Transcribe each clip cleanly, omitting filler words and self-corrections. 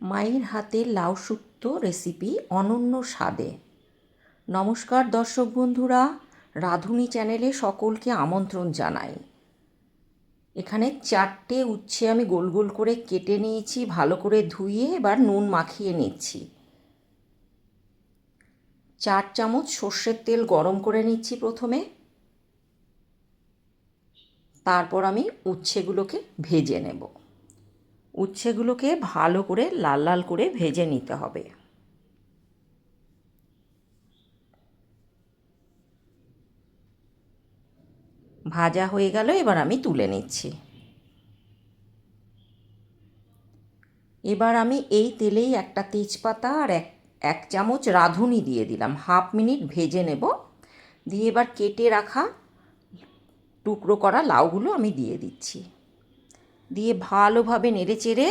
মায়ের হাতের লাউ শুক্তো রেসিপি অনন্য স্বাদে। নমস্কার দর্শক বন্ধুরা, রাঁধুনি চ্যানেলে সকলকে আমন্ত্রণ জানাই। এখানে 4টে উচ্ছে আমি গোল গোল করে কেটে নিয়েছি, ভালো করে ধুয়ে এবার নুন মাখিয়ে নিচ্ছি। 4 চামচ সর্ষের তেল গরম করে নিচ্ছি প্রথমে, তারপর আমি উচ্ছেগুলোকে ভেজে নেব। উচ্ছেগুলোকে ভালো করে লাল লাল করে ভেজে নিতে হবে। ভাজা হয়ে গেল, এবার আমি তুলে নিচ্ছি। এবার আমি এই তেলেই একটা তেজপাতা আর এক চামচ রাঁধুনি দিয়ে দিলাম, 1/2 মিনিট ভেজে নেব। দিয়ে এবার কেটে রাখা টুকরো করা লাউগুলো আমি দিয়ে দিচ্ছি, দিয়ে ভালোভাবে নেড়ে চেড়ে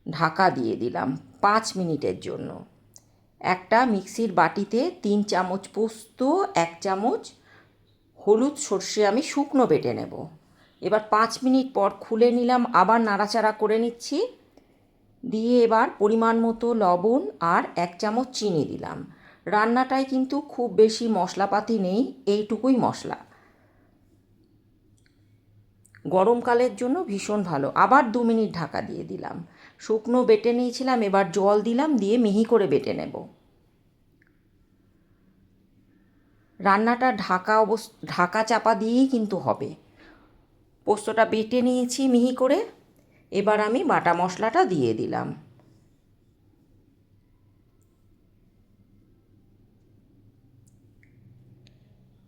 ঢাকা দিয়ে দিলাম 5 মিনিটের জন্য। একটা মিক্সির বাটিতে 3 চামচ পোস্ত, 1 চামচ হলুদ সর্ষে আমি শুকনো বেটে নেব। এবার 5 মিনিট পর খুলে নিলাম, আবার নাড়াচাড়া করে নিচ্ছি। দিয়ে এবার পরিমাণ মতো লবণ আর 1 চামচ চিনি দিলাম। রান্নাটায় কিন্তু খুব বেশি মশলাপাতি নেই, এইটুকুই মশলা। গরমকালের জন্য ভীষণ ভালো। আবার 2 মিনিট ঢাকা দিয়ে দিলাম। শুকনো বেটে নিয়েছিলাম, এবার জল দিলাম, দিয়ে মিহি করে বেটে নেব। রান্নাটা ঢাকা চাপা দিয়েই কিন্তু হবে। পোস্তটা বেটে নিয়েছি মিহি করে, এবার আমি বাটা মশলাটা দিয়ে দিলাম।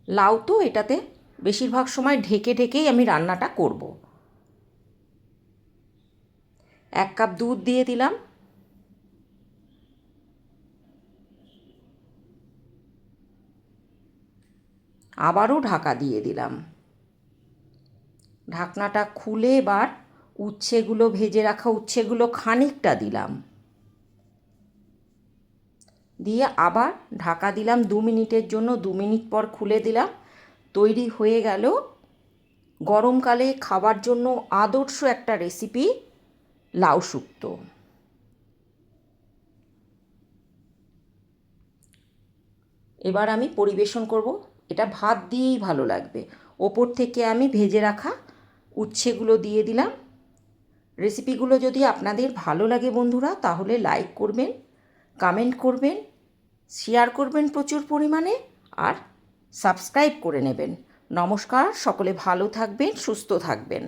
লাউ তো এটাতে বেশিরভাগ সময় ঢেকে ঢেকেই আমি রান্নাটা করব। 1 কাপ দুধ দিয়ে দিলাম। আবারও ঢাকা দিয়ে দিলাম। ঢাকনাটা খুলে এবার উচ্ছেগুলো, ভেজে রাখা উচ্ছেগুলো খানিকটা দিলাম, দিয়ে আবার ঢাকা দিলাম 2 মিনিটের জন্য। 2 মিনিট পর খুলে দিলাম। তৈরি হয়ে গেল গরমকালে খাবার জন্য আদর্শ একটা রেসিপি, লাউ শুক্তো। এবার আমি পরিবেশন করব। এটা ভাত দিয়েই ভালো লাগবে। ওপর থেকে আমি ভেজে রাখা উচ্ছেগুলো দিয়ে দিলাম। রেসিপিগুলো যদি আপনাদের ভালো লাগে বন্ধুরা, তাহলে লাইক করবেন, কমেন্ট করবেন, শেয়ার করবেন প্রচুর পরিমাণে, আর সাবস্ক্রাইব করে নেবেন। নমস্কার, সকলে ভালো থাকবেন, সুস্থ থাকবেন।